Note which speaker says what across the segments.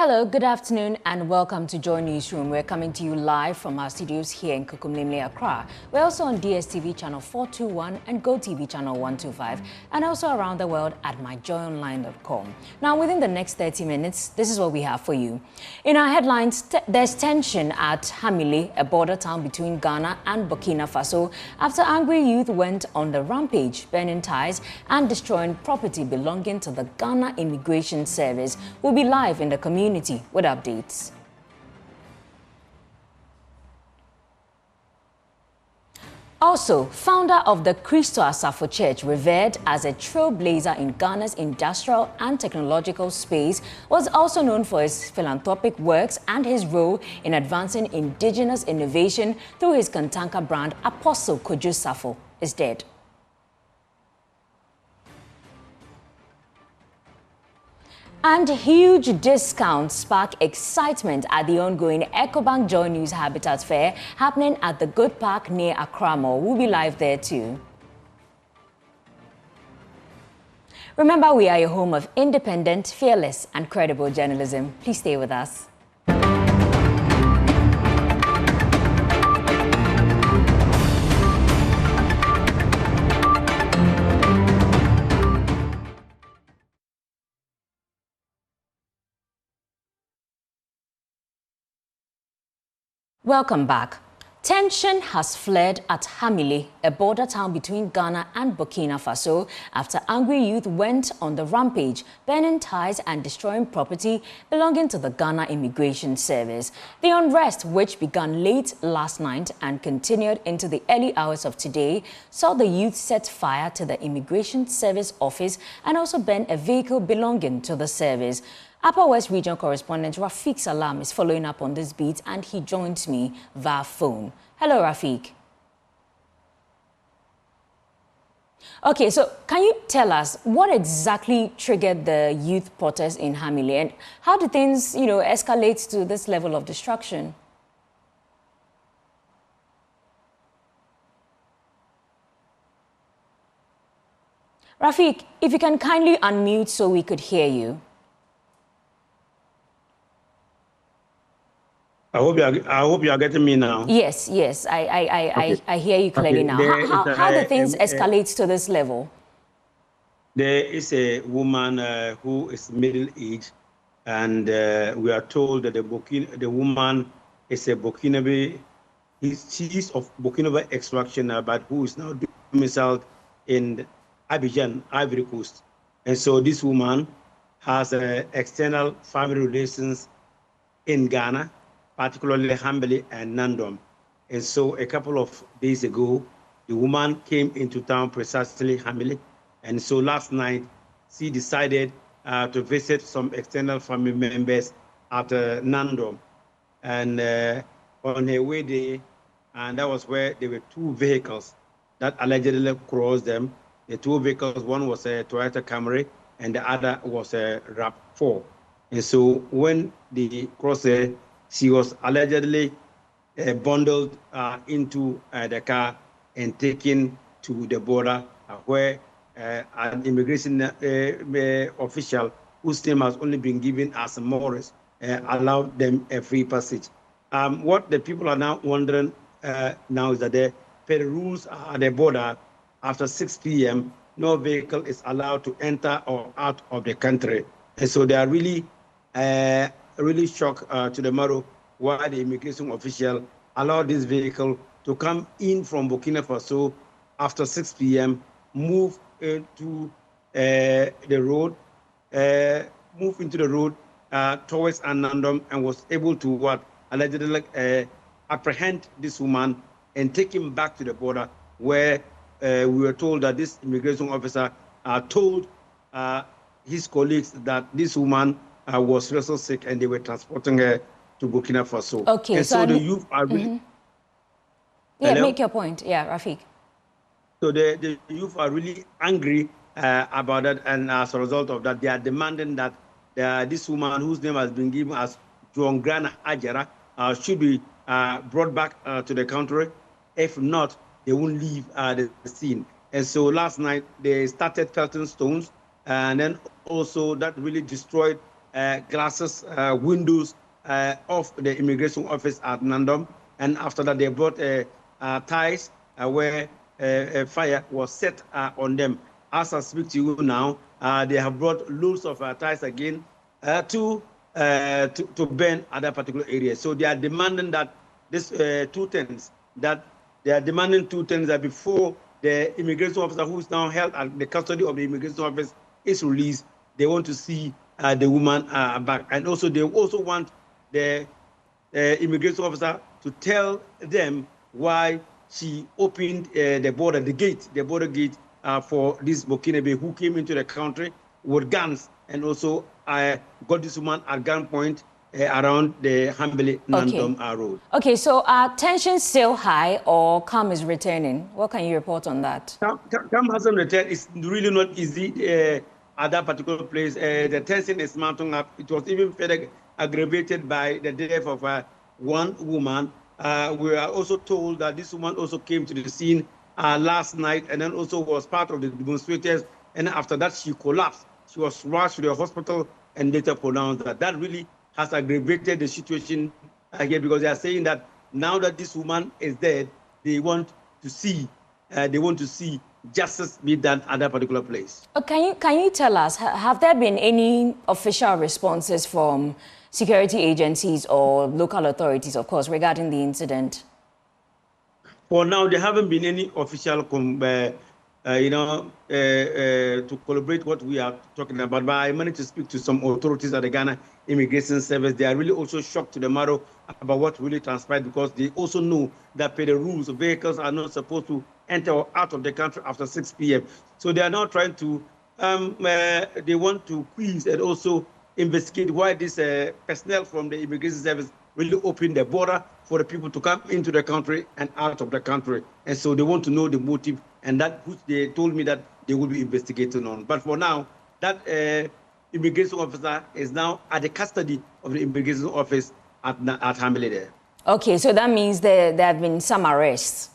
Speaker 1: Hello, good afternoon and welcome to Joy Newsroom. We're coming to you live from our studios here in Kukumlimle, Accra. We're also on DSTV channel 421 and GoTV channel 125 and also around the world at myjoyonline.com. Now, within the next 30 minutes, this is what we have for you. In our headlines, there's tension at Hamile, a border town between Ghana and Burkina Faso, after angry youth went on the rampage, burning tyres and destroying property belonging to the Ghana Immigration Service. We'll be live in the community with updates. Also, founder of the Safo Church, revered as a trailblazer in Ghana's industrial and technological space, was also known for his philanthropic works and his role in advancing indigenous innovation through his Kantanka brand. Apostle Kwadwo Safo is dead. And huge discounts spark excitement at the ongoing EchoBank Joy News Habitat Fair happening at the Good Park near Accra Mall. We'll be live there too. Remember, we are your home of independent, fearless and credible journalism. Please stay with us. Welcome back. Tension has fled at Hamile, a border town between Ghana and Burkina Faso, after angry youth went on the rampage, burning ties and destroying property belonging to the Ghana Immigration Service. The unrest, which began late last night and continued into the early hours of today, saw the youth set fire to the Immigration Service office and also burn a vehicle belonging to the service. Upper West Region correspondent Rafiq Salam is following up on this beat and he joins me via phone. Hello, Rafiq. Okay, so can you tell us what exactly triggered the youth protest in Hamile and how did things, escalate to this level of destruction? Rafiq, if you can kindly unmute so we could hear you.
Speaker 2: I hope you are getting me now.
Speaker 1: Yes, I hear you clearly now. How do things escalate to this level?
Speaker 2: There is a woman who is middle-aged, and we are told that the woman is a Burkinabè. She's of Burkinabè extraction, but who is now domiciled in Abidjan, Ivory Coast. And so this woman has external family relations in Ghana, particularly Hamile and Nandom. And so a couple of days ago, the woman came into town, precisely Hamile. And so last night, she decided to visit some external family members at Nandom. And on her way there, and that was where there were two vehicles that allegedly crossed them. The two vehicles, one was a Toyota Camry and the other was a RAV4. And so when they crossed there, she was allegedly bundled into the car and taken to the border where an immigration official whose name has only been given as Morris allowed them a free passage. What the people are now wondering now is that the rules at the border after 6 p.m., no vehicle is allowed to enter or out of the country. And so they are really shocked to the marrow why the immigration official allowed this vehicle to come in from Burkina Faso after 6 p.m., move into the road, towards Nandom, and was able to allegedly apprehend this woman and take him back to the border where we were told that this immigration officer told his colleagues that this woman was also sick and they were transporting her to Burkina Faso.
Speaker 1: Okay,
Speaker 2: and so the youth are really...
Speaker 1: Yeah, make your point. Yeah, Rafiq.
Speaker 2: So the youth are really angry about that, and as a result of that, they are demanding that this woman, whose name has been given as Juangrana Ajara, should be brought back to the country. If not, they won't leave the scene. And so last night, they started pelting stones, and then also that really destroyed glasses, windows of the immigration office at Nandom. And after that, they brought tyres where fire was set on them. As I speak to you now, they have brought loads of tyres again to burn at that particular area. So they are demanding that this 2 tons, that they are demanding 2 tons that before the immigration officer who is now held at the custody of the immigration office is released, they want to see the woman back. And also they also want the immigration officer to tell them why she opened the border gate for this Burkinabè who came into the country with guns and also got this woman at gunpoint around the Hamile Nandom road. Okay, so are tensions still high or calm is returning? What can you report on that? Calm hasn't returned. It's really not easy at that particular place. The tension is mounting up. It was even further aggravated by the death of one woman. We are also told that this woman also came to the scene last night and then also was part of the demonstrators. And after that, she collapsed. She was rushed to the hospital and later pronounced that. That really has aggravated the situation here because they are saying that now that this woman is dead, they want to see justice be done at that particular place. Can you tell us, have there been any official responses from security agencies or local authorities, of course, regarding the incident? For now, there haven't been any official, to collaborate what we are talking about. But I managed to speak to some authorities at the Ghana Immigration Service. They are really also shocked to the marrow about what really transpired because they also know that per the rules, vehicles are not supposed to enter or out of the country after 6 p.m. So they are now trying to, they want to quiz and also investigate why this personnel from the Immigration Service really opened the border for the people to come into the country and out of the country. And so they want to know the motive, and that which they told me that they will be investigating on. But for now, that immigration officer is now at the custody of the immigration office at Hamile there. Okay, so that means there have been some arrests.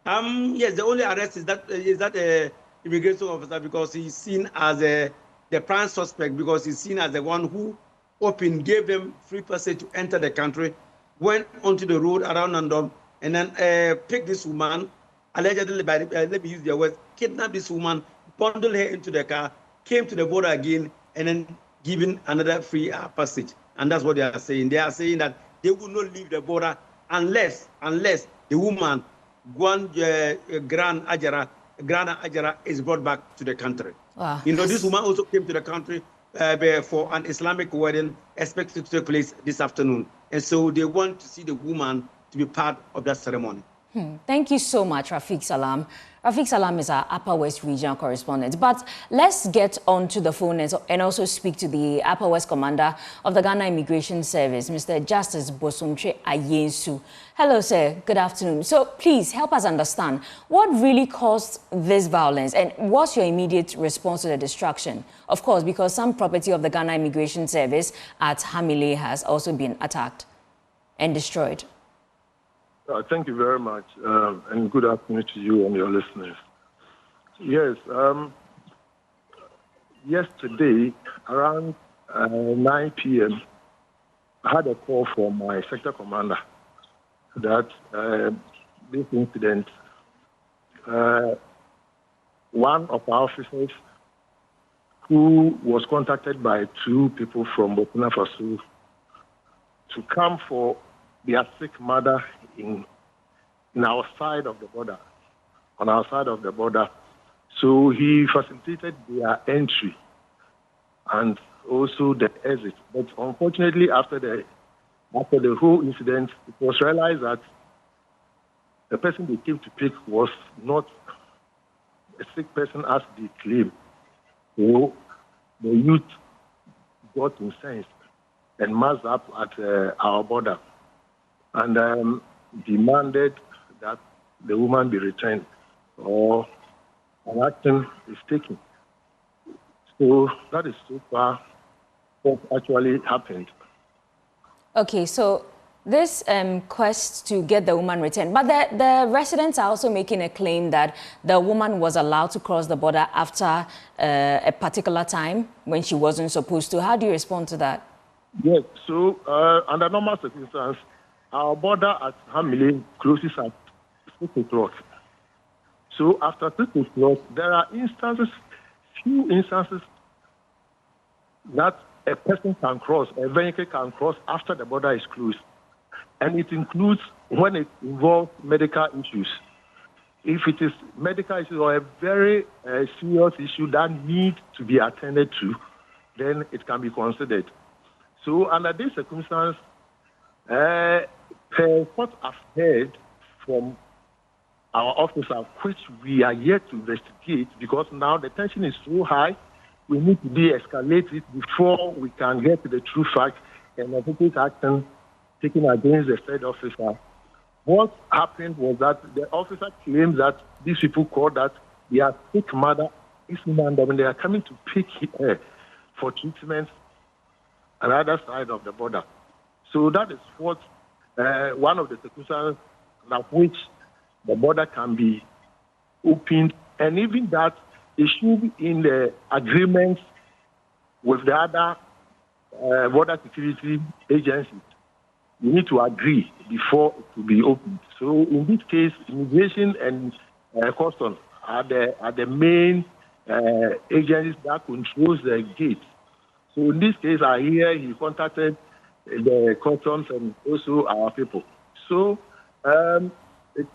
Speaker 2: Yes, the only arrest is that immigration officer because he's seen as the prime suspect because he's seen as the one who gave them free passage to enter the country, went onto the road around Nandom, and then picked this woman, allegedly, let me use their words, kidnapped this woman, bundled her into the car, came to the border again, and then given another free passage. And that's what they are saying. They are saying that they will not leave the border unless the woman, Grand Ajara, is brought back to the country. Wow. You know, this woman also came to the country for an Islamic wedding expected to take place this afternoon. And so they want to see the woman to be part of that ceremony. Thank you so much, Rafiq Salam. Rafiq Salam is our Upper West regional correspondent. But let's get on to the phone and also speak to the Upper West commander of the Ghana Immigration Service, Mr. Justice Bosomtwe Ayensu. Hello, sir. Good afternoon. So please help us understand what really caused this violence and what's your immediate response to the destruction? Of course, because some property of the Ghana Immigration Service at Hamile has also been attacked and destroyed.
Speaker 3: Thank you very much, and good afternoon to you and your listeners. Yes, yesterday around 9 p.m., I had a call from my sector commander that this incident, one of our officers who was contacted by 2 people from Burkina Faso to come for their sick mother in our side of the border, on our side of the border. So he facilitated their entry and also the exit. But unfortunately, after the whole incident, it was realized that the person they came to pick was not a sick person as they claimed. So the youth got incensed and massed up at our border and demanded that the woman be returned or an action is taken. So that is so far what actually happened.
Speaker 1: Okay, so this quest to get the woman returned. But the residents are also making a claim that the woman was allowed to cross the border after a particular time when she wasn't supposed to. How do you respond to that?
Speaker 3: Yes, so under normal circumstances, our border at Hamile closes at 6 o'clock. So after 6 o'clock, there are few instances that a person can cross, a vehicle can cross after the border is closed. And it includes when it involves medical issues. If it is medical issues or a very serious issue that needs to be attended to, then it can be considered. So under this circumstance, per what I've heard from our officer, which we are yet to investigate, because now the tension is so high, we need to de-escalate it before we can get to the true fact and appropriate action taken against the third officer. What happened was that the officer claimed that these people called that their sick mother is Nandom and they are coming to pick her for treatment on the other side of the border. So that is what one of the circumstances of which the border can be opened, and even that it should be in the agreements with the other border security agencies. You need to agree before it will be opened. So in this case, immigration and customs are the main agencies that controls the gate. So in this case, I hear he contacted the customs and also our people. So this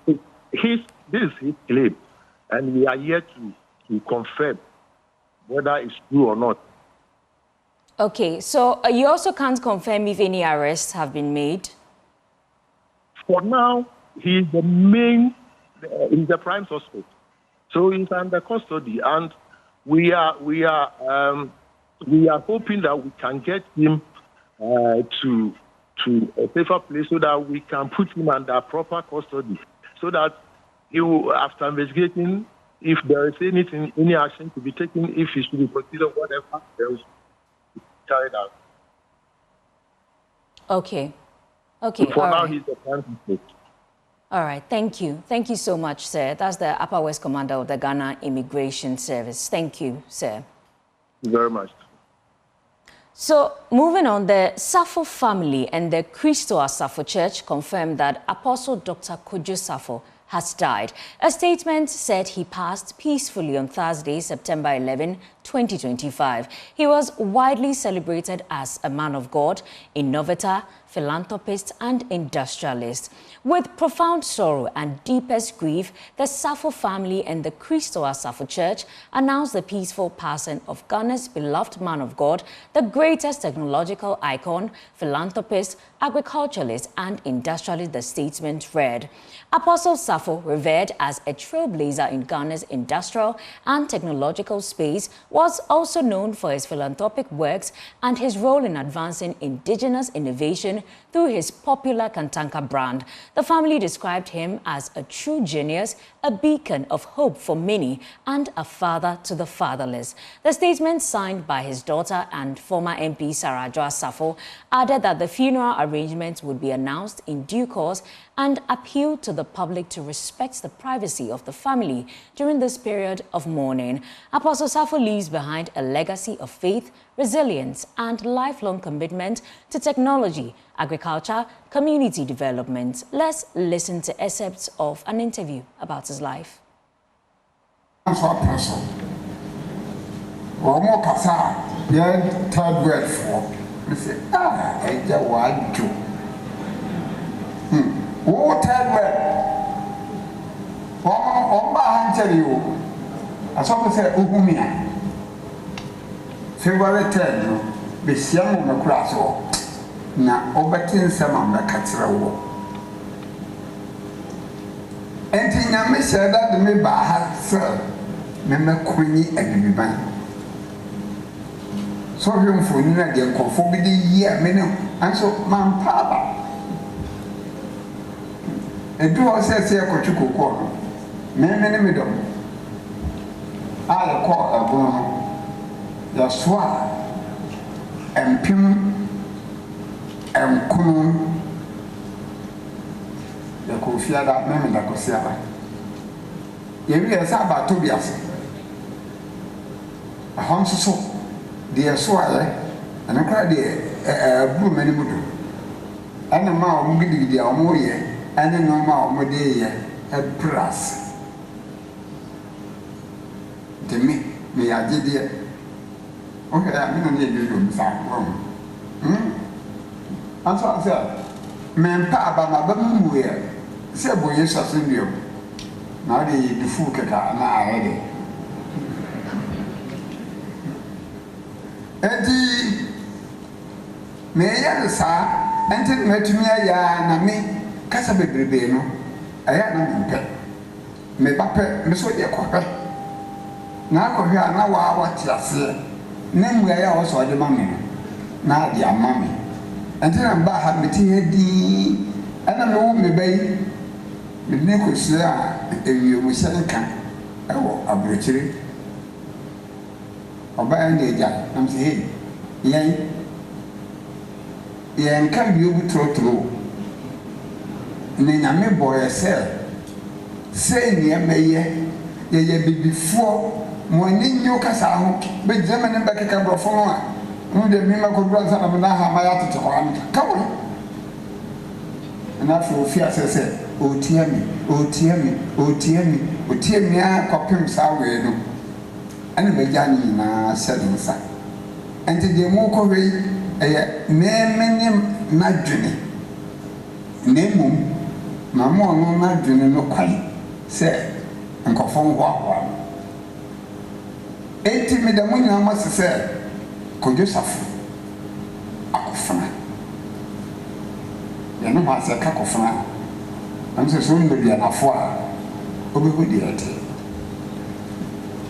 Speaker 3: is his claim, and we are here to confirm whether it's true or not.
Speaker 1: Okay, so you also can't confirm if any arrests have been made?
Speaker 3: For now, he's the main, he's the prime suspect. So he's under custody, and we are hoping that we can get him to a safer place so that we can put him under proper custody, so that he will, after investigating, if there is anything, any action to be taken, if he should be proceeded, whatever else. Carried out.
Speaker 1: Okay. Okay.
Speaker 3: So for now, he's the prime suspect.
Speaker 1: All right. Thank you. Thank you so much, sir. That's the Upper West Commander of the Ghana Immigration Service. Thank you, sir.
Speaker 3: Thank you very much.
Speaker 1: So, moving on, the Safo family and the Christoa Safo Church confirmed that Apostle Dr. Kwadwo Safo has died. A statement said he passed peacefully on Thursday, September 11, 2025. He was widely celebrated as a man of God, innovator, philanthropist, and industrialist. With profound sorrow and deepest grief, the Safo family and the Christoa Safo Church announced the peaceful passing of Ghana's beloved man of God, the greatest technological icon, philanthropist, agriculturalist, and industrialist, the statement read. Apostle Safo, revered as a trailblazer in Ghana's industrial and technological space, was also known for his philanthropic works and his role in advancing indigenous innovation through his popular Kantanka brand. The family described him as a true genius, a beacon of hope for many, and a father to the fatherless. The statement, signed by his daughter and former MP Sarajwa Safo, added that the funeral arrangements would be announced in due course and appealed to the public to respect the privacy of the family during this period of mourning. Apostle Safo leaves behind a legacy of faith, resilience, and lifelong commitment to technology, agriculture, community development. Let's listen to excerpts of an interview about his life.
Speaker 4: February 10, the Siam of Crasso, now overtain some on the Catsra. And Tina said that the member had served Member Queenie and the Biban. So him for Nadia for the year, minimum, and so Mam Papa. And do I say a cochuco corner? Many middle. I call a bone. Yaswa and Pim and Kun Fiada, Memenda Cosiaba. Every as about Tobias. A horse so, dear Swire, and a cry dear, blue many wood. And a mouth moving the Amoye, and a normal Modea, a brass. To me, I did it. Okay, I'm going to need you to start wrong. And so I said, man, Papa, my baby, we're said, boy, yes, I send you. Now the fool cat, and I had it. Eddie, may I, sir, and tell me to me, I am me, Casabe, I am pet. Me papa, Miss Odia Copper. Now, now, what you say. Name where I also the mammy. Now, dear mammy. Until I'm back, have me tea, and I know me, baby. The Nicholas, if you will send a can, I will abridge or buy a jack. I'm saying, yea, and can be able to through. And then I may boy a cell. Say, near me, ye be before. When you Casao, but German and back a couple of phone, the miracle brother of Naha Mayata to come on. And after fear said, oh, tear me, oh, tear me, oh, tear me, oh, tear me, I copy sour. And the Jani na said, and the Moko way, a name Madrini. Name Mamma, no Madrini, no quite, said, and conform what. 80 me the money I must say, could you suffer? Akofana. You know, I say, Kakofana. I'm so soon to be an affair. Obi would yet.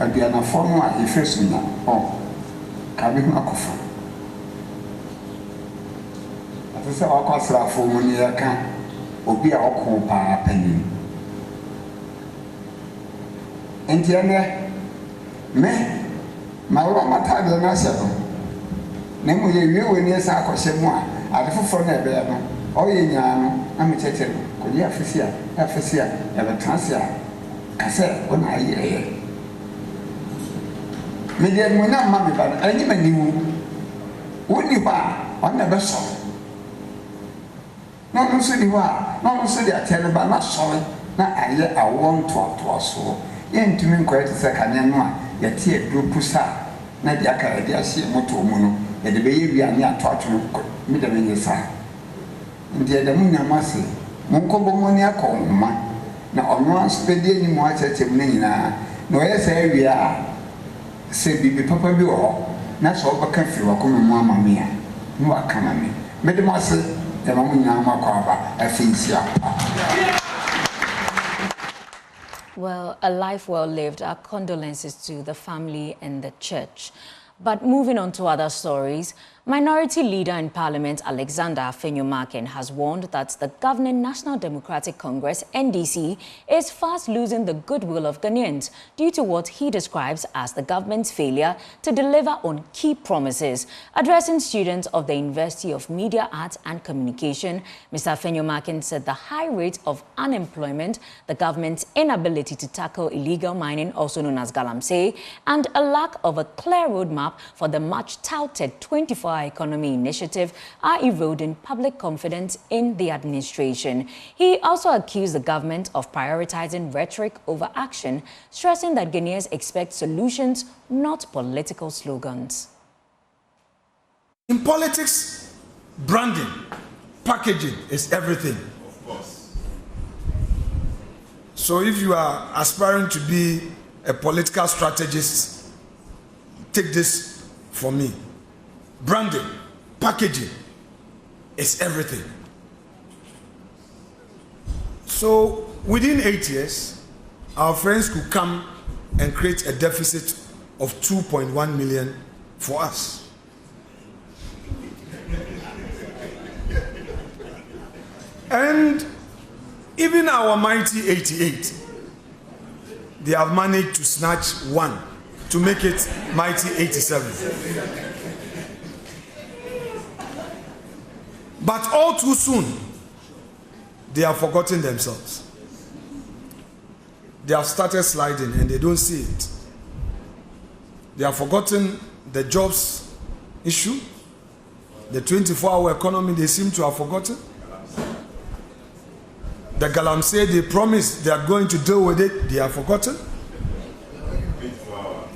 Speaker 4: I'd be an affair, if first me now. Oh, Cabin Akofa. As I say, I'll cost for money I can, or be our compa penny. And me. My Roma Tag and Nassau. Name will you when yes, I could say more. I have for never. Oh, yeah, I'm a chatting. Could you have a transia? Cassette when I hear. Median will not mammy, but I never knew. Wouldn't you buy on the vessel? No, city war, no city I tell about not sorry. Not I yet I won't talk to us so. Yen to me quite a second and one. Yet here grew pusa, not the Academia, moto mono, and the baby and your torture, middle in the sun. And the other moon, I must say, Monco Bomonia call ma. Now, on one spending any more at a minute, no, yes, we are. Say, be papa be all, not so over country or come mamma mia. No, I come at me. Mademoiselle, the Mamma Macaba, I think,
Speaker 1: Well, a life well lived. Our condolences to the family and the church. But moving on to other stories, Minority Leader in Parliament Alexander Afenyo-Markin has warned that the governing National Democratic Congress, NDC, is fast losing the goodwill of Ghanaians due to what he describes as the government's failure to deliver on key promises. Addressing students of the University of Media, Arts and Communication, Mr. Afenyo-Markin said the high rate of unemployment, the government's inability to tackle illegal mining, also known as galamsey, and a lack of a clear roadmap for the much-touted 24-hour economy initiative are eroding public confidence in the administration. He also accused the government of prioritizing rhetoric over action, stressing that Ghanaians expect solutions, not political slogans.
Speaker 5: In politics, branding, packaging is everything. Of course. So if you are aspiring to be a political strategist, take this from me. Branding, packaging is everything. So within 8 years, our friends could come and create a deficit of 2.1 million for us. And even our mighty 88, they have managed to snatch one to make it mighty 87. But all too soon, they have forgotten themselves. They have started sliding and they don't see it. They have forgotten the jobs issue, the 24-hour economy they seem to have forgotten. The galamsey they promised they are going to deal with it, they have forgotten.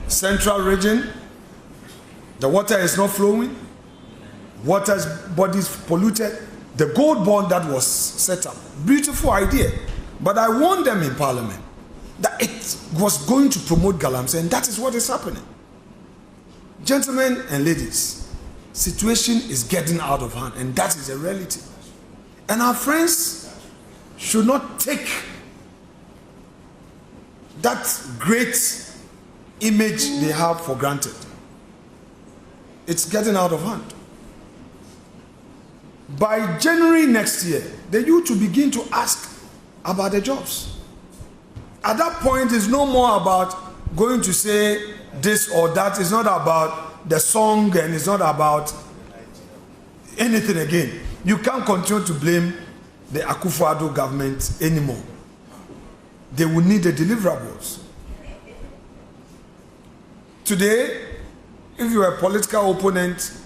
Speaker 5: Central region, the water is not flowing, water's bodies polluted. The gold bond that was set up, beautiful idea, but I warned them in Parliament that it was going to promote galamsey, and that is what is happening. Gentlemen and ladies, situation is getting out of hand, and that is a reality. And our friends should not take that great image they have for granted. It's getting out of hand. By January next year, the youth will begin to ask about the jobs. At that point, it's no more about going to say this or that. It's not about the song and it's not about anything again. You can't continue to blame the Akufo-Addo government anymore. They will need the deliverables. Today, if you are a political opponent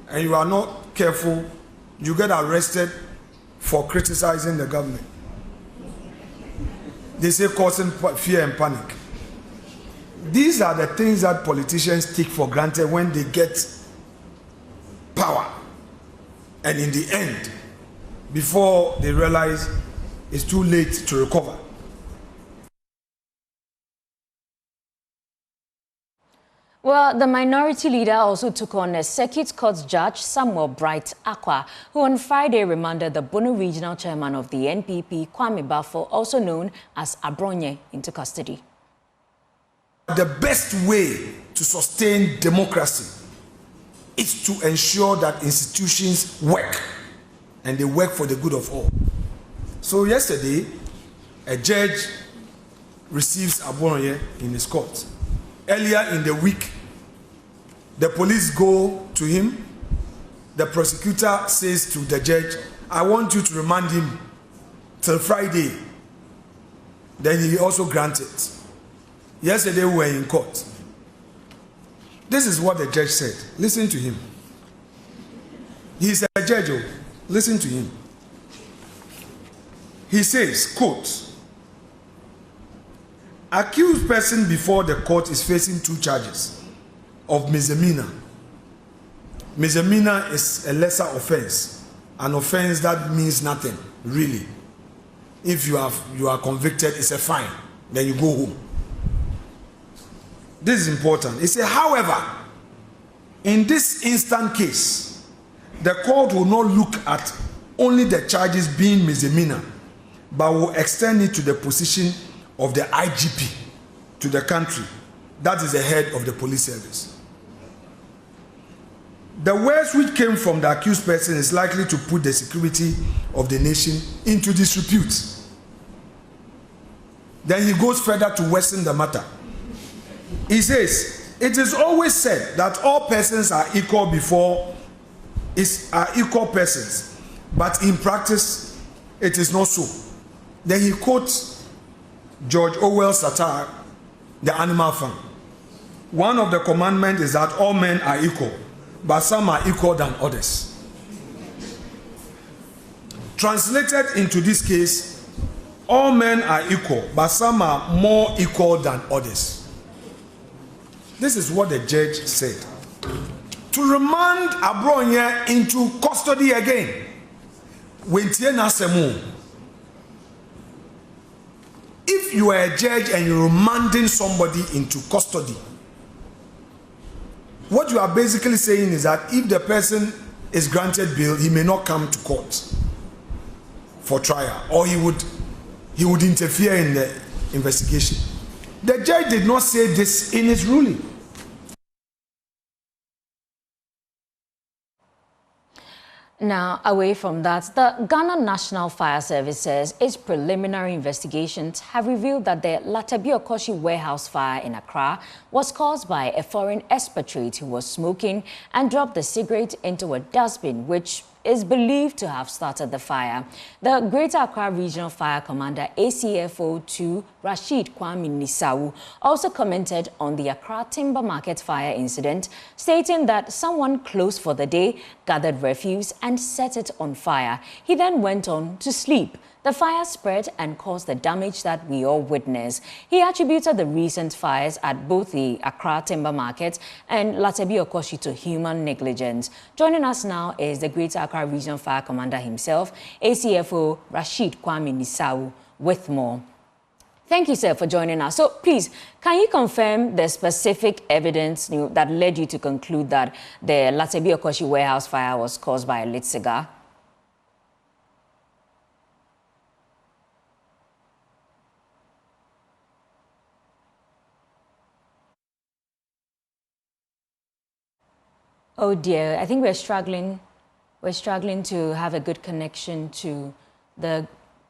Speaker 5: and you are not careful, you get arrested for criticizing the government. They say causing fear and panic. These are the things that politicians take for granted when they get power. And in the end, before they realize it's too late to recover.
Speaker 1: Well, the minority leader also took on a circuit court judge, Samuel Bright Akwa, who on Friday remanded the Bono regional chairman of the NPP, Kwame Bafo, also known as Abronye, into custody.
Speaker 5: The best way to sustain democracy is to ensure that institutions work, and they work for the good of all. So yesterday, a judge receives Abronye in his court. Earlier in the week, the police go to him. The prosecutor says to the judge, I want you to remand him till Friday. Then he also granted. Yesterday we were in court. This is what the judge said. Listen to him. He's a judge. Listen to him. He says, quote, accused person before the court is facing 2 charges of misdemeanor. Misdemeanor is a lesser offense, an offense that means nothing, really. If you are convicted, it's a fine, then you go home. This is important. It says, however, in this instant case, the court will not look at only the charges being misdemeanor, but will extend it to the position of the IGP to the country. That is the head of the police service. The words which came from the accused person is likely to put the security of the nation into disrepute. Then he goes further to worsen the matter. He says, it is always said that all persons are equal are equal persons, but in practice, it is not so. Then he quotes George Orwell's satire, The Animal Farm. One of the commandments is that all men are equal, but some are equal than others. Translated into this case, all men are equal, but some are more equal than others. This is what the judge said. To remand Abronye into custody again. If you are a judge and you're remanding somebody into custody, what you are basically saying is that if the person is granted bail, he may not come to court for trial, or he would interfere in the investigation. The judge did not say this in his ruling.
Speaker 1: Now, away from that, the Ghana National Fire Service says its preliminary investigations have revealed that the Lartebiokorshie warehouse fire in Accra was caused by a foreign expatriate who was smoking and dropped the cigarette into a dustbin, which is believed to have started the fire. The Greater Accra Regional Fire Commander ACFO2 Rashid Kwame Nisau also commented on the Accra Timber Market fire incident, stating that someone close for the day gathered refuse and set it on fire. He then went on to sleep. The fire spread and caused the damage that we all witnessed. He attributed the recent fires at both the Accra Timber Market and Lartebiokorshie to human negligence. Joining us now is the Greater Accra Regional Fire Commander himself, ACFO Rashid Kwame Nisau, with more. Thank you, sir, for joining us. So, please, can you confirm the specific evidence that led you to conclude that the Lartebiokorshie warehouse fire was caused by a lit cigar? Oh dear, I think we're struggling to have a good connection to the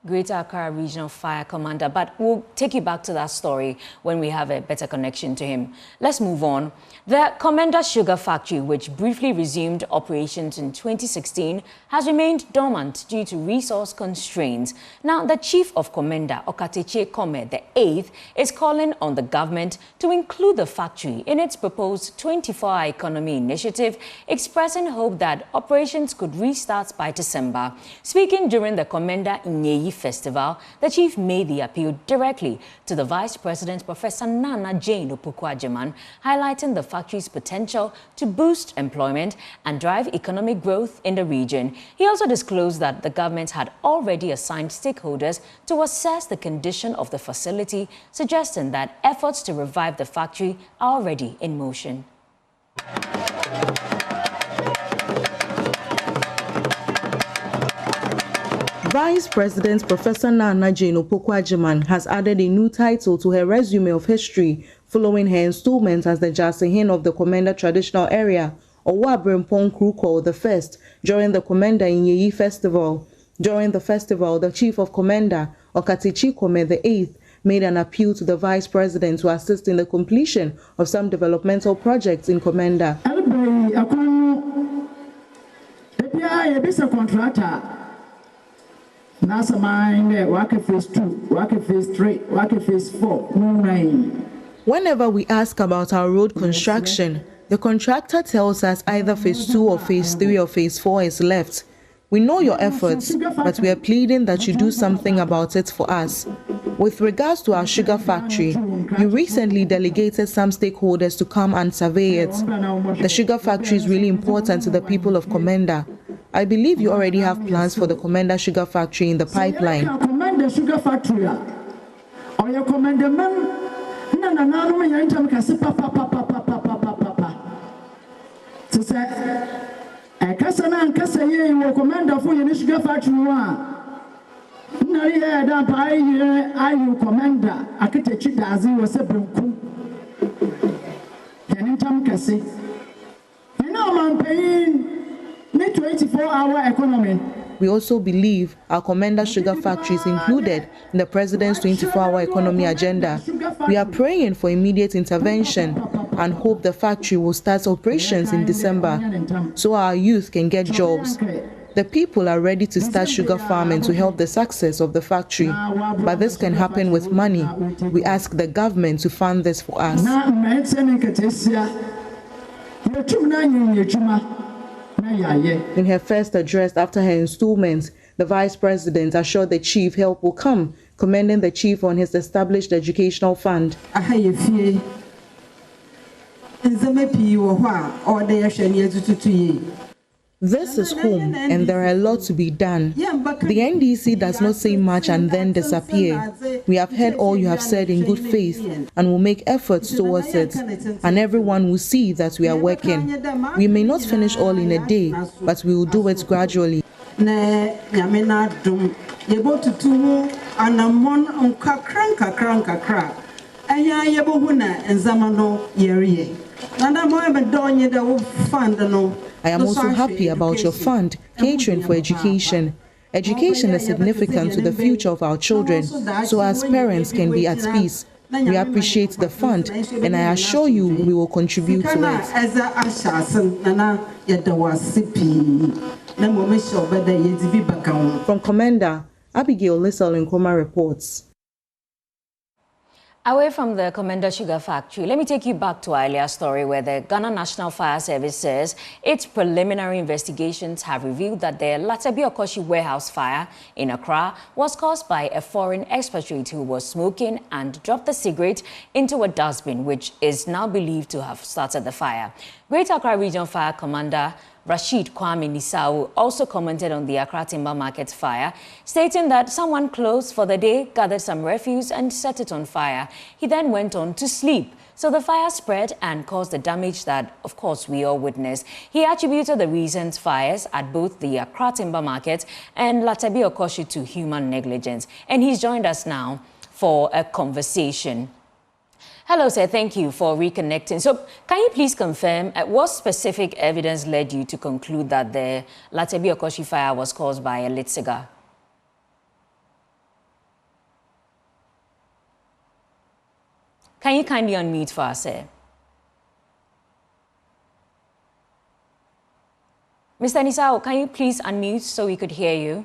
Speaker 1: Greater Accra Regional Fire Commander, but we'll take you back to that story when we have a better connection to him. Let's move on. The Komenda Sugar Factory, which briefly resumed operations in 2016, has remained dormant due to resource constraints. Now, the chief of Komenda, Okateche Kome the 8th, is calling on the government to include the factory in its proposed 24-hour economy initiative, expressing hope that operations could restart by December. Speaking during the Komenda Inyeyi Festival, the chief made the appeal directly to the Vice President, Professor Nana Jane Opoku-Agyeman, highlighting the factory's potential to boost employment and drive economic growth in the region. He also disclosed that the government had already assigned stakeholders to assess the condition of the facility, suggesting that efforts to revive the factory are already in motion.
Speaker 6: Vice President Professor Nana Jane Opoku-Agyeman has added a new title to her resume of history following her installment as the Jasihin of the Komenda traditional area, Owabrempong Kruko the First, during the Komenda Inyeyi Festival. During the festival, the chief of Komenda, Okateche Kome the 8th, made an appeal to the Vice President to assist in the completion of some developmental projects in Komenda.
Speaker 7: Nasa mind work phase 2, work phase 3, work phase 4.
Speaker 6: Whenever we ask about our road construction, the contractor tells us either phase 2 or phase 3 or phase 4 is left. We know your efforts, but we are pleading that you do something about it for us. With regards to our sugar factory, you recently delegated some stakeholders to come and survey it. The sugar factory is really important to the people of Komenda. I believe you already have plans for the Komenda Sugar Factory in the pipeline.
Speaker 7: Komenda Sugar Factory, or your Komenda man, no, you ain't papa. To say, a Cassana and Cassa, you will Komenda for your Sugar Factory. No, yeah, that by I will Komenda, I could take it as you was a broken. Can you tell Cassie? You know, I'm paying. 24-hour economy.
Speaker 6: We also believe our Komenda Sugar Factory is included in the President's 24-hour economy agenda. We are praying for immediate intervention and hope the factory will start operations in December so our youth can get jobs. The people are ready to start sugar farming to help the success of the factory, but this can happen with money. We ask the government to fund this for us. In her first address after her installment, the Vice President assured the Chief help will come, commending the Chief on his established educational fund. This is home and there are a lot to be done. The NDC does not say much and then disappear. We have heard all you have said in good faith and will make efforts towards it. And everyone will see that we are working. We may not finish all in a day, but we will do it gradually. I am also happy about your fund, catering for education. Education is significant to the future of our children, so as parents can be at peace. We appreciate the fund, and I assure you we will contribute to it. From Komenda, Abigail Lisol reports.
Speaker 1: Away from the Komenda Sugar Factory, let me take you back to our earlier story where the Ghana National Fire Service says its preliminary investigations have revealed that the Lartebiokorshie warehouse fire in Accra was caused by a foreign expatriate who was smoking and dropped the cigarette into a dustbin, which is now believed to have started the fire. Greater Accra Region Fire Commander Rashid Kwame Nisau also commented on the Accra Timber Market fire, stating that someone close for the day gathered some refuse and set it on fire. He then went on to sleep. So the fire spread and caused the damage that, of course, we all witnessed. He attributed the recent fires at both the Accra Timber Market and Lartebiokorshie to human negligence. And he's joined us now for a conversation. Hello, sir. Thank you for reconnecting. So can you please confirm what specific evidence led you to conclude that the Lartebiokorshie fire was caused by a lit cigar? Can you kindly unmute for us, sir? Mr. Nisau, can you please unmute so we could hear you?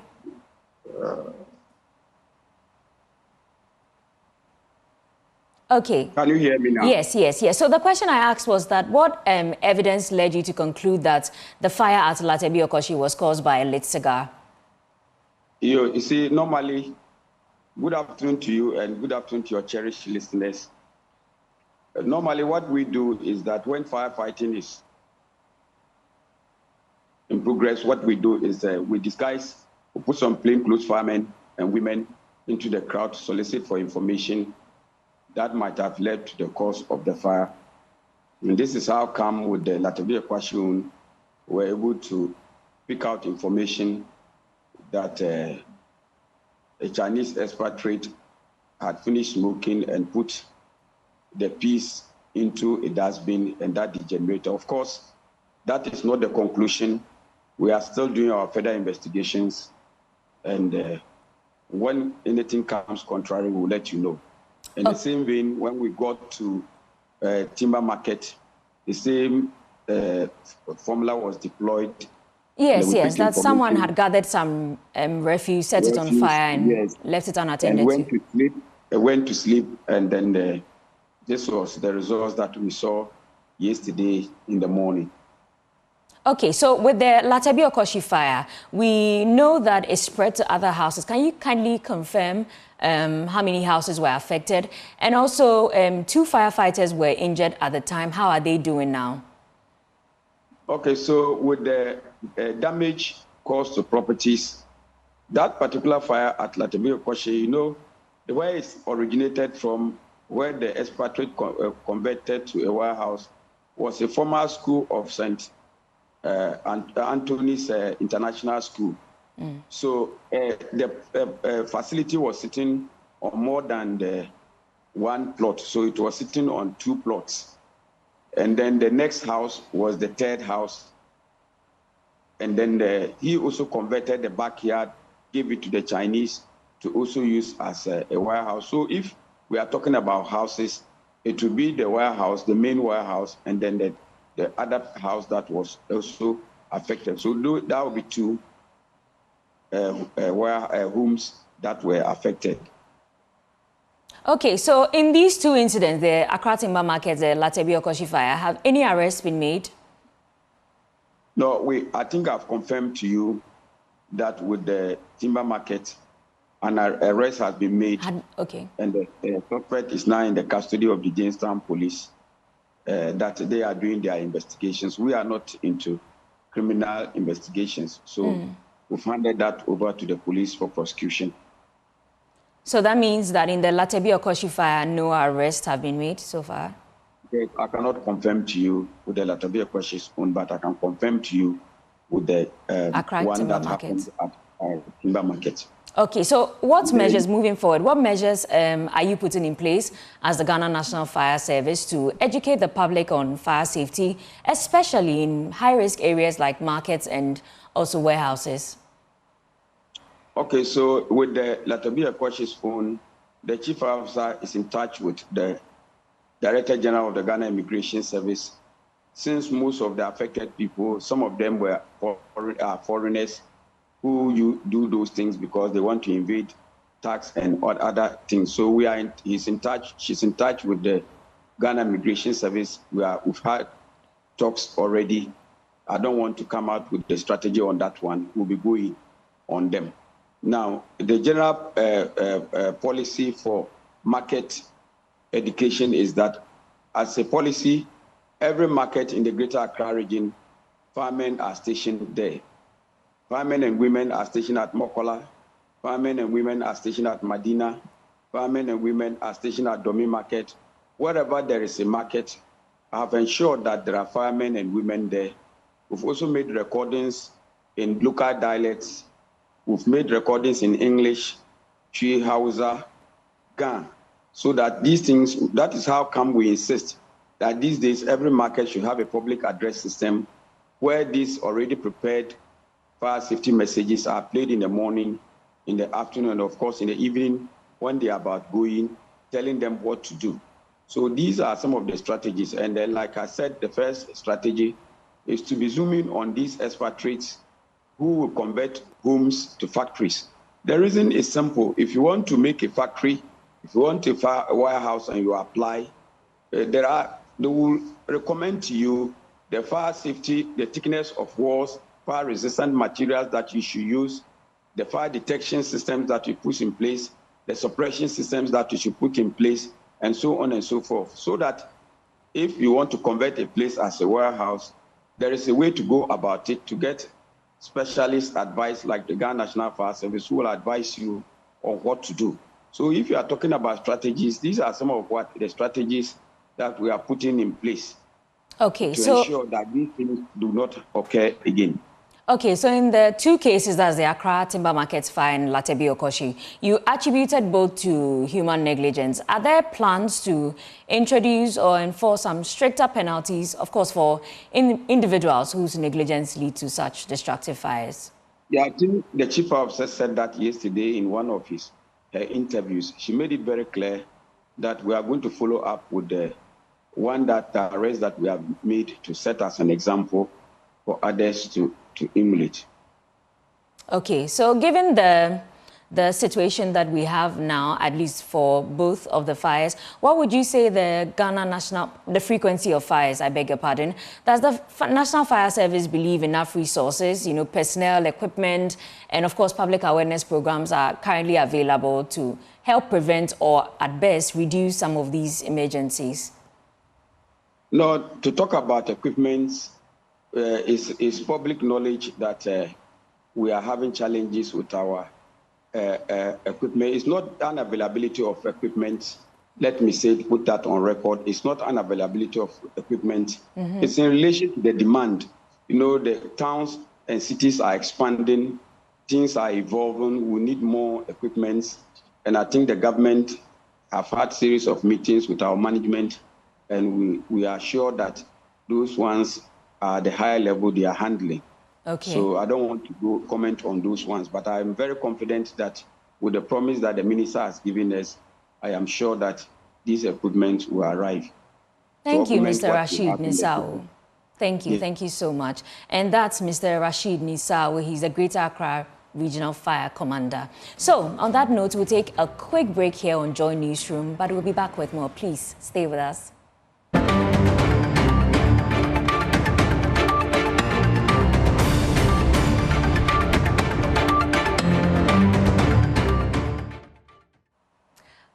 Speaker 1: Okay.
Speaker 8: Can you hear me now?
Speaker 1: Yes. So the question I asked was that what evidence led you to conclude that the fire at Lartebiokorshie was caused by a lit cigar?
Speaker 8: You see, normally, good afternoon to you and good afternoon to your cherished listeners. Normally, what we do is that when firefighting is in progress, what we do is we put some plainclothes firemen and women into the crowd to solicit for information that might have led to the cause of the fire. And this is how come with the Lartebiokorshie, we were able to pick out information that a Chinese expatriate had finished smoking and put the piece into a dustbin and that degenerated. Of course, that is not the conclusion. We are still doing our further investigations, and when anything comes contrary, we'll let you know. In the same vein, when we got to timber market, the same formula was deployed.
Speaker 1: Yes, that someone had gathered some refuse, set it on fire, and left it unattended.
Speaker 8: And went to sleep, and then this was the results that we saw yesterday in the morning.
Speaker 1: Okay, so with the Lartebiokorshie fire, we know that it spread to other houses. Can you kindly confirm how many houses were affected? And also, 2 firefighters were injured at the time. How are they doing now?
Speaker 8: Okay, so with the damage caused to properties, that particular fire at Lartebiokorshie, you know, the way it originated from where the expatriate converted to a warehouse was a former school of St. Anthony's International School. So the facility was sitting on more than the 1 plot. So it was sitting on 2 plots. And then the next house was the 3rd house. And then he also converted the backyard, gave it to the Chinese to also use as a warehouse. So if we are talking about houses, it will be the warehouse, the main warehouse, and then the other house that was also affected. So that will be 2 homes that were affected.
Speaker 1: Okay, so in these 2 incidents, the Accra Timber Market, the Lartebiokorshie fire, have any arrests been made?
Speaker 8: No, I think I've confirmed to you that with the timber market, an arrest has been made.
Speaker 1: Okay.
Speaker 8: And the suspect is now in the custody of the Jamestown police, that they are doing their investigations. We are not into criminal investigations. So we've handed that over to the police for prosecution.
Speaker 1: So that means that in the Lartebiokorshie fire, no arrests have been made so far?
Speaker 8: I cannot confirm to you with the Lartebiokorshie's own, but I can confirm to you with the one that happened at Timber Market.
Speaker 1: Okay, so what measures moving forward, what measures are you putting in place as the Ghana National Fire Service to educate the public on fire safety, especially in high-risk areas like markets and also warehouses?
Speaker 8: Okay, so with the Lartebiokorshie's own, the chief officer is in touch with the Director General of the Ghana Immigration Service, since most of the affected people, some of them were foreigners who do those things because they want to invade tax and other things. So she's in touch with the Ghana Immigration Service. We've had talks already. I don't want to come out with the strategy on that one. We'll be going on them. Now, the general policy for market education is that, as a policy, every market in the Greater Accra region, firemen are stationed there. Firemen and women are stationed at Mokola. Firemen and women are stationed at Medina. Firemen and women are stationed at Domi Market. Wherever there is a market, I have ensured that there are firemen and women there. We've also made recordings in local dialects. We've made recordings in English, Twi, Hausa, Ga, so that these things, that is how come we insist that these days every market should have a public address system where these already prepared fire safety messages are played in the morning, in the afternoon, and of course in the evening when they are about going, telling them what to do. So these are some of the strategies. And then, like I said, the first strategy is to be zooming on these expatriates who will convert homes to factories. The reason is simple. If you want to make a factory, if you want a warehouse and you apply, they will recommend to you the fire safety, the thickness of walls, fire resistant materials that you should use, the fire detection systems that you put in place, the suppression systems that you should put in place, and so on and so forth. So that if you want to convert a place as a warehouse, there is a way to go about it to get specialist advice like the Ghana National Fire Service who will advise you on what to do. So if you are talking about strategies, these are some of the strategies that we are putting in place to ensure that these things do not occur again.
Speaker 1: Okay, so in the two cases, that's the Accra Timber Market fire and Lartebiokorshie, you attributed both to human negligence. Are there plans to introduce or enforce some stricter penalties, of course, for individuals whose negligence lead to such destructive fires?
Speaker 8: Yeah, I think the chief officer said that yesterday in one of his interviews. She made it very clear that we are going to follow up with the one arrest that we have made to set as an example for others to emulate.
Speaker 1: Okay, so given the situation that we have now, at least for both of the fires, what would you say the frequency of fires, I beg your pardon, does the National Fire Service believe enough resources, personnel, equipment, and of course public awareness programs are currently available to help prevent or at best reduce some of these emergencies?
Speaker 8: No, to talk about equipment, is public knowledge that we are having challenges with our equipment. It's not unavailability of equipment. Let me put that on record. It's not unavailability of equipment. Mm-hmm. It's in relation to the demand. The towns and cities are expanding. Things are evolving. We need more equipment. And I think the government have had a series of meetings with our management, and we are sure that those ones are the higher level they are handling. Okay. So I don't want to comment on those ones, but I'm very confident that with the promise that the minister has given us, I am sure that these equipment will arrive.
Speaker 1: Thank you, Mr. Rashid Nisau. Thank you. Yeah. Thank you so much. And that's Mr. Rashid Nisau. He's a Greater Accra Regional Fire Commander. So on that note, we'll take a quick break here on Joy Newsroom, but we'll be back with more. Please stay with us.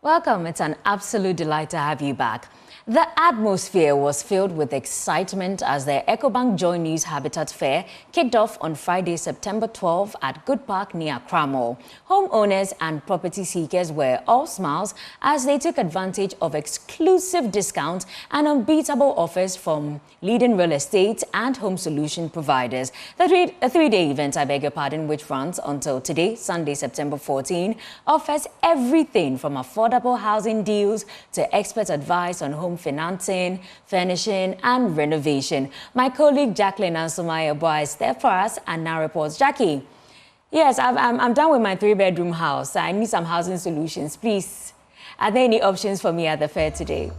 Speaker 1: Welcome. It's an absolute delight to have you back. The atmosphere was filled with excitement as the EchoBank Joy News Habitat Fair kicked off on Friday, September 12 at Good Park near Accra Mall. Homeowners and property seekers were all smiles as they took advantage of exclusive discounts and unbeatable offers from leading real estate and home solution providers. The three-day event, I beg your pardon, which runs until today, Sunday, September 14, offers everything from affordable housing deals to expert advice on home financing, furnishing, and renovation. My colleague Jacqueline Ansomaya is there for us and now reports. Jackie, yes, I'm done with my 3-bedroom house. I need some housing solutions. Please, Are there any options for me at the fair today?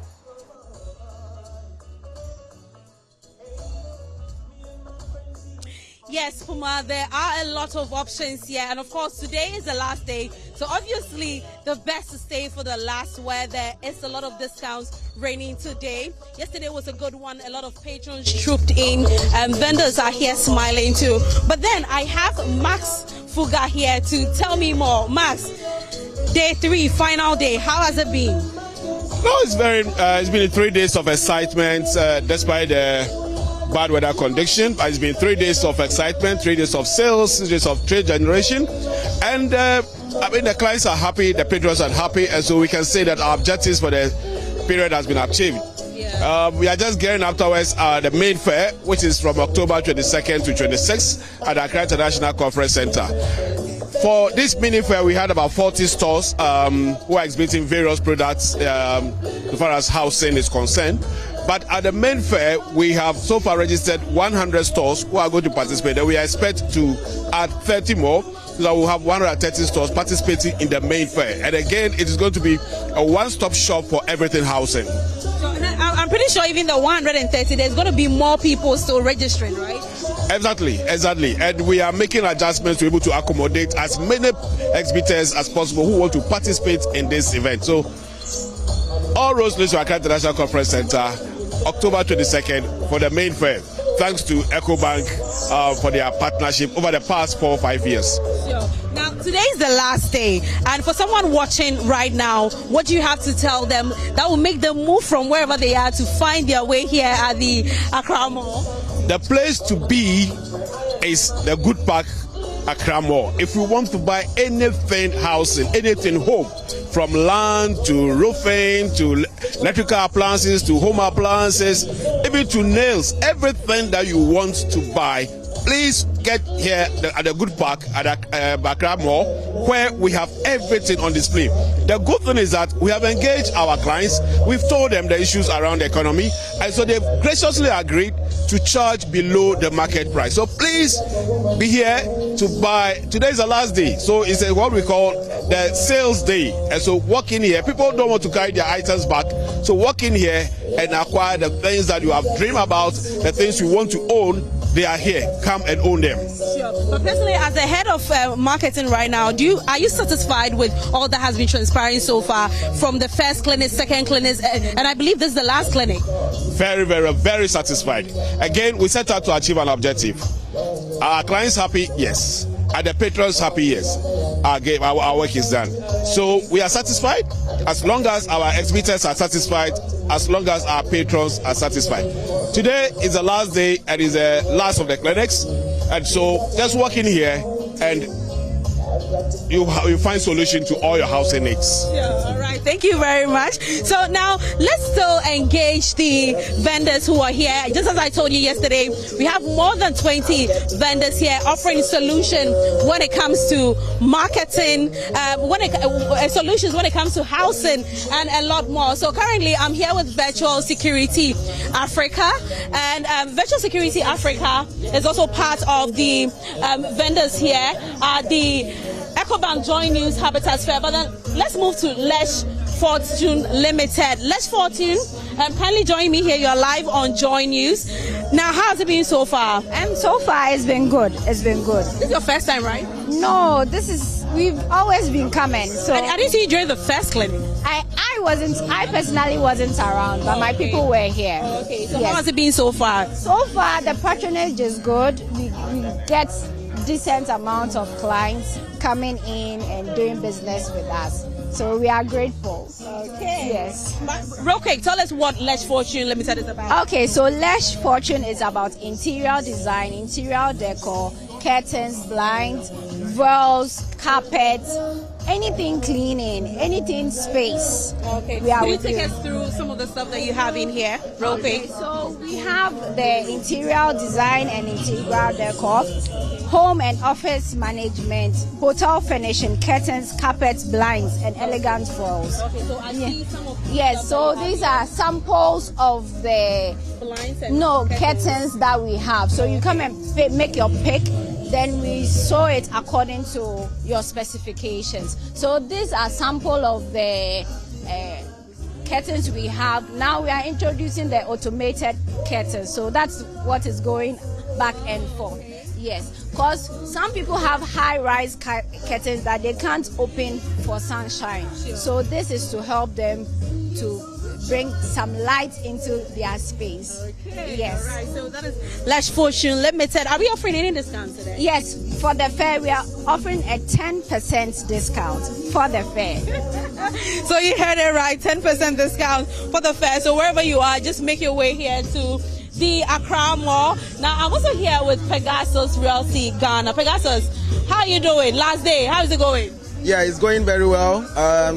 Speaker 9: Yes, Puma, there are a lot of options here. And of course, today is the last day. So obviously, the best to stay for the last, where there is a lot of discounts reigning today. Yesterday was a good one. A lot of patrons trooped in. Vendors are here smiling too. But then I have Max Fuga here to tell me more. Max, day 3, final day. How has it been?
Speaker 10: No, it's been 3 days of excitement, despite the bad weather condition. It's been 3 days of excitement, 3 days of sales, 3 days of trade generation, and I mean the clients are happy, the patrons are happy, and so we can say that our objectives for the period has been achieved. Yeah. We are just gearing up towards the main fair, which is from October 22nd to 26th at the Accra International Conference Center. For this mini fair, we had about 40 stores who are exhibiting various products as far as housing is concerned. But at the main fair, we have so far registered 100 stores who are going to participate. And we expect to add 30 more, so that we'll have 130 stores participating in the main fair. And again, it is going to be a one-stop shop for everything housing.
Speaker 9: So I'm pretty sure even the 130, there's going to be more people still registering, right?
Speaker 10: Exactly. And we are making adjustments to be able to accommodate as many exhibitors as possible who want to participate in this event. So all roads lead to Accra International Conference Center, October 22nd for the main fair. Thanks to EchoBank for their partnership over the past 4 or 5 years.
Speaker 9: Sure. Now, today is the last day, and for someone watching right now, what do you have to tell them that will make them move from wherever they are to find their way here at the Accra Mall?
Speaker 10: The place to be is the Good Park Accra Mall. If you want to buy anything housing, anything home, from land to roofing to electrical appliances to home appliances, even to nails, everything that you want to buy, please get here at the Good Park at Accra Mall, where we have everything on display. The good thing is that we have engaged our clients. We've told them the issues around the economy, and so they've graciously agreed to charge below the market price. So please be here to buy. Today is the last day, so it's what we call the sales day. And so walk in here. People don't want to carry their items back, so walk in here and acquire the things that you have dreamed about, the things you want to own. They are here. Come and own them.
Speaker 9: Sure. But personally, as the head of marketing right now, are you satisfied with all that has been transpiring so far, from the first clinic, second clinic, and I believe this is the last clinic?
Speaker 10: Very, very, very satisfied. Again, we set out to achieve an objective. Our clients happy? Yes. Are the patrons happy? Yes. Our work is done. So we are satisfied as long as our exhibitors are satisfied, as long as our patrons are satisfied. Today is the last day and is the last of the clinics, and so just walk in here and you find solution to all your housing needs.
Speaker 9: Yeah, all right. Thank you very much. So now let's still engage the vendors who are here. Just as I told you yesterday, we have more than 20 vendors here offering solutions when it comes to marketing, solutions when it comes to housing, and a lot more. So currently I'm here with Virtual Security Africa, and Virtual Security Africa is also part of the vendors here at the EchoBank Joint News Habitats Fair. But then let's move to Lesh Fortune Limited. Lesh Fortune, kindly join me here. You're live on Joint News. Now, how's it been so far?
Speaker 11: So far, it's been good. It's been good.
Speaker 9: This is your first time, right?
Speaker 11: No, we've always been coming. So
Speaker 9: I didn't see you during the first clinic.
Speaker 11: I personally wasn't around, but my people were here.
Speaker 9: Okay, so how has it been so far?
Speaker 11: So far, the patronage is good. We get decent amount of clients coming in and doing business with us. So we are grateful.
Speaker 9: Okay.
Speaker 11: Yes.
Speaker 9: Real quick, tell us what Lesh Fortune Limited is about.
Speaker 11: Okay, so Lesh Fortune is about interior design, interior decor, curtains, blinds, veils, carpets, anything cleaning, anything space.
Speaker 9: Okay. Can you take us through some of the stuff that you have in here, real quick?
Speaker 11: So we have the interior design and interior decor, home and office management, hotel furnishing, curtains, carpets, blinds, and elegant veils.
Speaker 9: Okay, so I see some of
Speaker 11: yes, so these are samples of the
Speaker 9: blinds and
Speaker 11: curtains that we have. So you come and make your pick, then we sew it according to your specifications. So these are sample of the curtains we have. Now we are introducing the automated curtains. So that's what is going back and forth. Yes, because some people have high-rise curtains that they can't open for sunshine. Sure. So this is to help them to bring some light into their space.
Speaker 9: Okay.
Speaker 11: Yes.
Speaker 9: All right. So that is Lash Fortune Limited. Are we offering any discount today?
Speaker 11: Yes, for the fair we are offering a 10% discount for the fair.
Speaker 9: So you heard it right, 10% discount for the fair. So wherever you are, just make your way here to the Accra Mall. Now I'm also here with Pegasus Realty Ghana. Pegasus, how are you doing? Last day, how is it going?
Speaker 12: Yeah, it's going very well.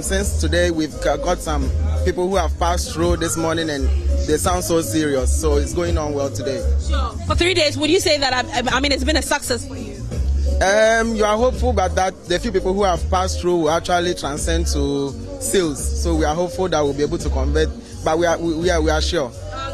Speaker 12: Since today we've got some people who have passed through this morning and they sound so serious. So it's going on well today.
Speaker 9: Sure. For 3 days, would you say that, I mean, it's been a success for you?
Speaker 12: You are hopeful but that the few people who have passed through will actually transcend to sales. So we are hopeful that we'll be able to convert, but we are sure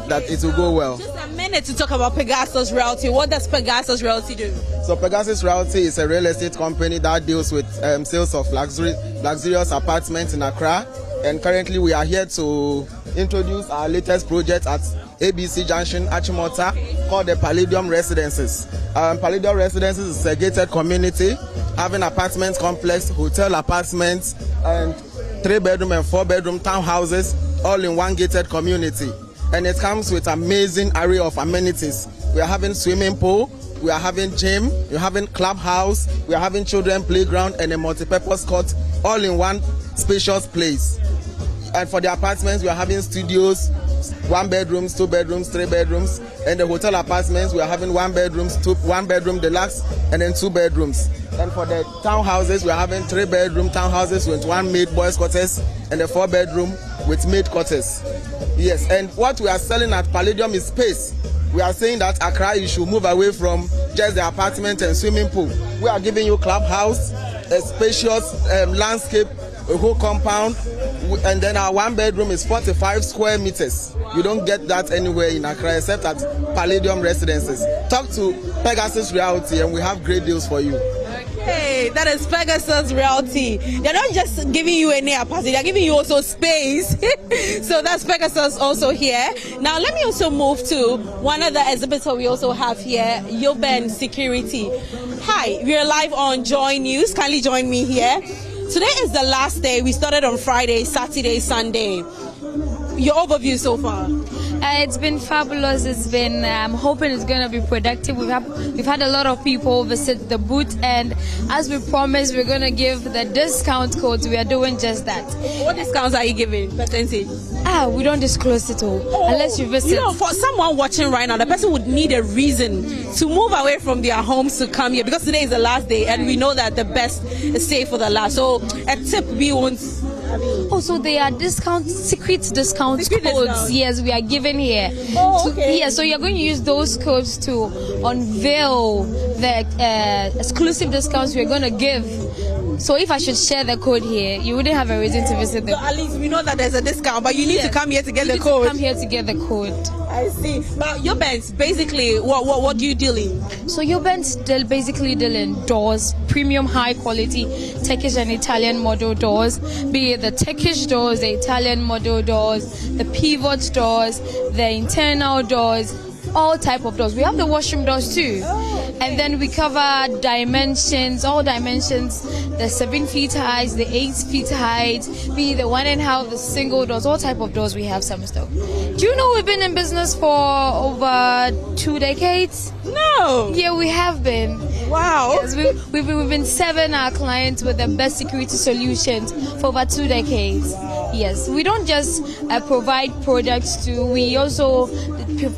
Speaker 12: that it will go well.
Speaker 9: Just a minute to talk about Pegasus Realty. What does Pegasus Realty do?
Speaker 12: So Pegasus Realty is a real estate company that deals with sales of luxurious apartments in Accra. And currently we are here to introduce our latest project at ABC Junction, Achimota, called the Palladium Residences. Palladium Residences is a gated community having apartment complex, hotel apartments, and 3-bedroom and 4-bedroom townhouses, all in one gated community. And it comes with amazing array of amenities. We are having swimming pool, we are having gym, we are having clubhouse, we are having children playground and a multi-purpose court, all in one spacious place. And for the apartments, we are having studios, 1 bedrooms, 2 bedrooms, 3 bedrooms. And the hotel apartments, we are having 1 bedroom deluxe, and then 2 bedrooms. And for the townhouses, we are having 3-bedroom townhouses with 1 maid boys quarters and a 4-bedroom with maid quarters. Yes, and what we are selling at Palladium is space. We are saying that Accra, you should move away from just the apartment and swimming pool. We are giving you clubhouse, a spacious landscape, a whole compound, and then our 1 bedroom is 45 square meters. You don't get that anywhere in Accra except at Palladium Residences. Talk to Pegasus Realty and we have great deals for you.
Speaker 9: Okay, that is Pegasus Realty. They're not just giving you any apartment, they're giving you also space. So that's Pegasus also here. Now let me also move to one of the exhibits we also have here, Yoben Security. Hi, we're live on Joy News. Kindly join me here. Today is the last day. We started on Friday, Saturday, Sunday. Your overview so far?
Speaker 13: It's been fabulous. It's been, I'm hoping it's going to be productive. We've had a lot of people visit the booth, and as we promised, we're going to give the discount codes. We are doing just that.
Speaker 9: What discounts are you giving? Percentage?
Speaker 13: We don't disclose it all unless you visit.
Speaker 9: You know, for someone watching right now, the person would need a reason to move away from their homes to come here, because today is the last day, and we know that the best is saved for the last. So a tip we won't.
Speaker 13: Also, there are secret discount codes. Yes, we are given here.
Speaker 9: Okay.
Speaker 13: So you're going to use those codes to unveil the exclusive discounts we're going to give. So if I should share the code here, you wouldn't have a reason to visit them.
Speaker 9: So at least we know that there's a discount, but you need to come here to get the code.
Speaker 13: Come here to get the code.
Speaker 9: I see. Now, Yoben's basically, what do you deal in?
Speaker 13: So Yoben's basically deal in doors, premium high quality Turkish and Italian model doors, be it the Turkish doors, the Italian model doors, the pivot doors, the internal doors, all type of doors. We have the washroom doors too. And then we cover dimensions, all dimensions, the 7 feet height, the 8 feet height, be the 1.5, the single doors, all type of doors we have some stock. Do you know we've been in business for over 2 decades?
Speaker 9: No.
Speaker 13: Yeah, we have been.
Speaker 9: Wow.
Speaker 13: Yes, we've been serving our clients with the best security solutions for over 2 decades. Yes, we don't just provide products we also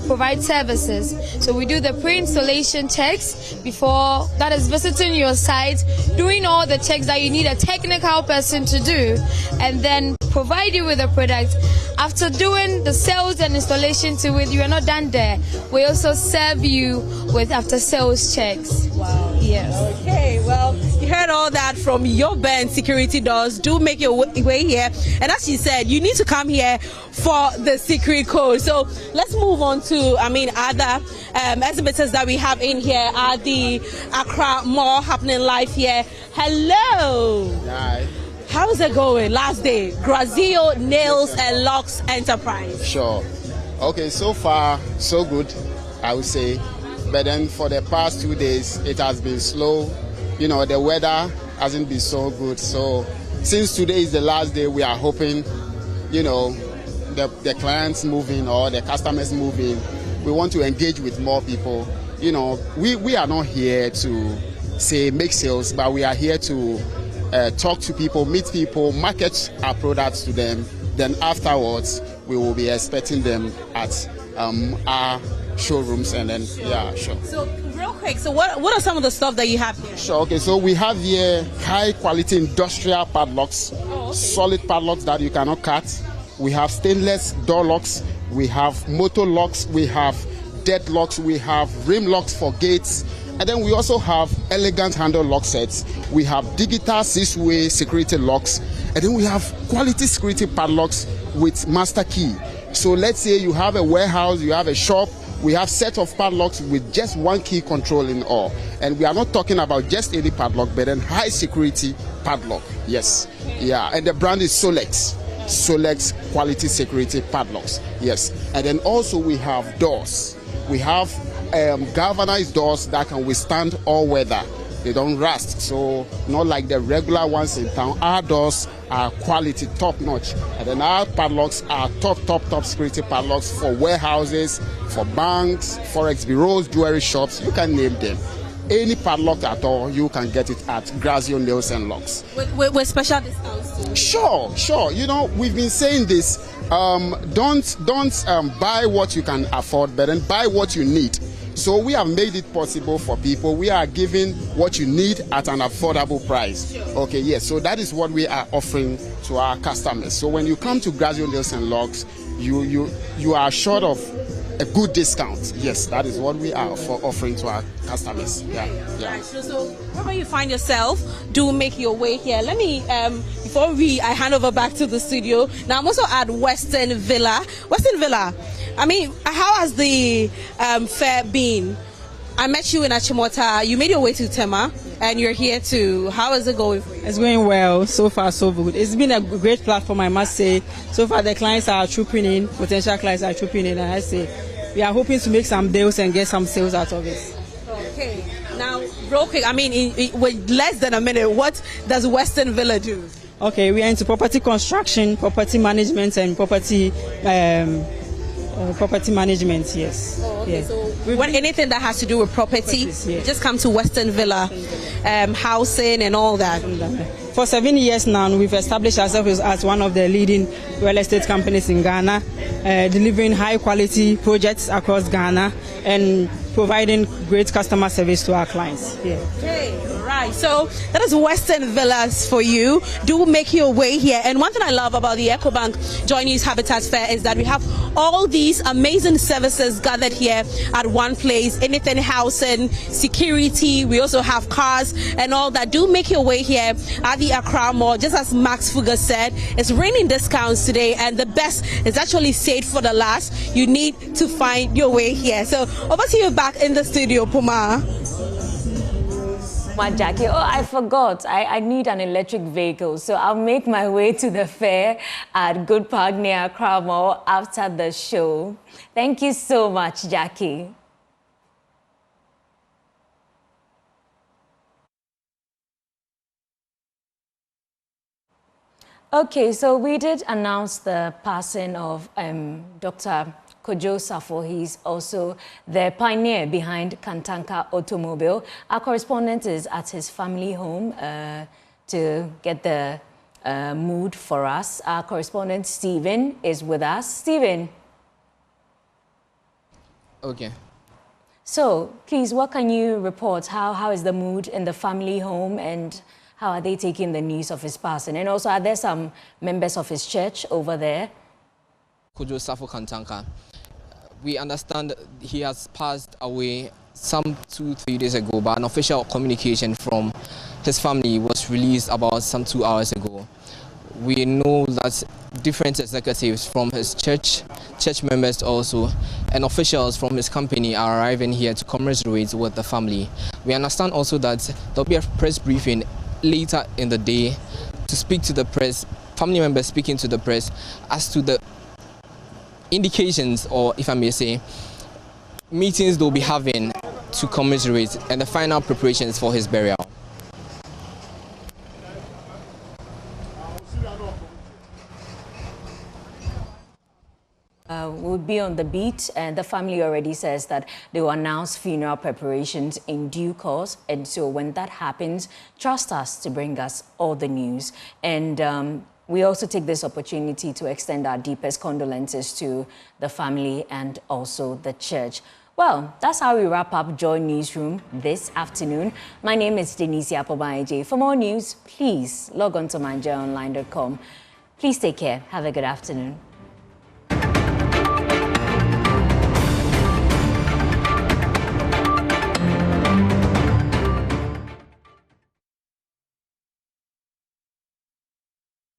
Speaker 13: provide services. So we do the pre-installation checks before, that is visiting your site, doing all the checks that you need a technical person to do, and then provide you with a product. After doing the sales and installation to it, you are not done there. We also serve you with after sales checks.
Speaker 9: Wow.
Speaker 13: Yes.
Speaker 9: Okay, well, you heard all that from Yoben Security Doors. Do make your way here. And as she said, you need to come here for the secret code. So let's move on to, other exhibitors that we have in here at the Accra Mall happening live here. Hello.
Speaker 12: Hi.
Speaker 9: How is it going? Last day, Grazio Nails and Locks Enterprise.
Speaker 14: Sure. Okay, so far, so good, I would say. But then for the past 2 days, it has been slow. You know, the weather hasn't been so good. So since today is the last day, we are hoping, you know, the clients moving or the customers moving. We want to engage with more people. You know, we are not here to say make sales, but we are here to talk to people, meet people, market our products to them. Then afterwards, we will be expecting them at our showrooms, and then sure.
Speaker 9: So real quick, so what are some of the stuff that you have here?
Speaker 14: Sure. Okay, so we have here high quality industrial padlocks, solid padlocks that you cannot cut. We have stainless door locks, we have motor locks, we have deadlocks, we have rim locks for gates, and then we also have elegant handle lock sets. We have digital 6-way security locks, and then we have quality security padlocks with master key. So let's say you have a warehouse, you have a shop, we have set of padlocks with just one key controlling all. And we are not talking about just any padlock, but then high security padlock. Yes. Yeah. And the brand is Solex. Solex quality security padlocks. Yes. And then also we have doors. We have galvanized doors that can withstand all weather. They don't rust, so not like the regular ones in town. Our doors are quality, top notch, and then our padlocks are top security padlocks for warehouses, for banks, forex bureaus, jewelry shops. You can name them. Any padlock at all, you can get it at Grazio Nails and Locks.
Speaker 9: With special discounts too.
Speaker 14: Sure. You know, we've been saying this. Don't buy what you can afford, but then buy what you need. So we have made it possible for people. We are giving what you need at an affordable price. Okay, yes. So that is what we are offering to our customers. So when you come to Grazio Nails and Locks, you are assured of a good discount. Yes, that is what we are offering to our customers. Yeah.
Speaker 9: Right, so wherever you find yourself, do make your way here. Let me, before I hand over back to the studio, now I'm also at Western Villa. I mean, how has the fair been? I met you in Achimota. You made your way to Tema, and you're here too. How is it going for you?
Speaker 15: It's going well. So far, so good. It's been a great platform, I must say. So far, the clients are trooping in. Potential clients are trooping in, and I say we are hoping to make some deals and get some sales out of it.
Speaker 9: Okay. Now, real quick, I mean, with less than a minute, what does Western Villa do?
Speaker 15: Okay, we are into property construction, property management, and property management, yes.
Speaker 9: Oh, okay.
Speaker 15: Yeah.
Speaker 9: So we want anything that has to do with property, just come to Western Villa, housing and all that.
Speaker 15: For 7 years now, we've established ourselves as one of the leading real estate companies in Ghana, delivering high quality projects across Ghana and providing great customer service to our clients. Yeah.
Speaker 9: Okay, right. So that is Western Villas for you. Do make your way here. And one thing I love about the EchoBank Joy News Habitat Fair is that we have all these amazing services gathered here at one place. Anything housing, security, we also have cars and all that. Do make your way here at the Accra Mall. Just as Max Fugger said, it's raining discounts today, and the best is actually saved for the last. You need to find your way here. So over to you back in the studio, Puma.
Speaker 1: Jackie, I forgot. I need an electric vehicle, so I'll make my way to the fair at Good Park near Accra Mall after the show. Thank you so much, Jackie. Okay, so we did announce the passing of Dr. Kwadwo Safo. He's also the pioneer behind Kantanka Automobile. Our correspondent is at his family home to get the mood for us. Our correspondent Stephen is with us. Stephen.
Speaker 16: Okay.
Speaker 1: So, please, what can you report? How is the mood in the family home, and how are they taking the news of his passing? And also, are there some members of his church over there?
Speaker 16: Kwadwo Safo Kantanka. We understand he has passed away some 2-3 days ago, but an official communication from his family was released about some 2 hours ago. We know that different executives from his church members also, and officials from his company are arriving here to commiserate with the family. We understand also that there'll be a press briefing later in the day to speak to the press, family members speaking to the press as to the indications, or if I may say, meetings they'll be having to commiserate and the final preparations for his burial.
Speaker 1: We'll be on the beat, and the family already says that they will announce funeral preparations in due course. And so when that happens, trust us to bring us all the news. And we also take this opportunity to extend our deepest condolences to the family and also the church. Well, that's how we wrap up Joy Newsroom this afternoon. My name is Denise Apobayeje. For more news, please log on to myjoyonline.com. Please take care. Have a good afternoon.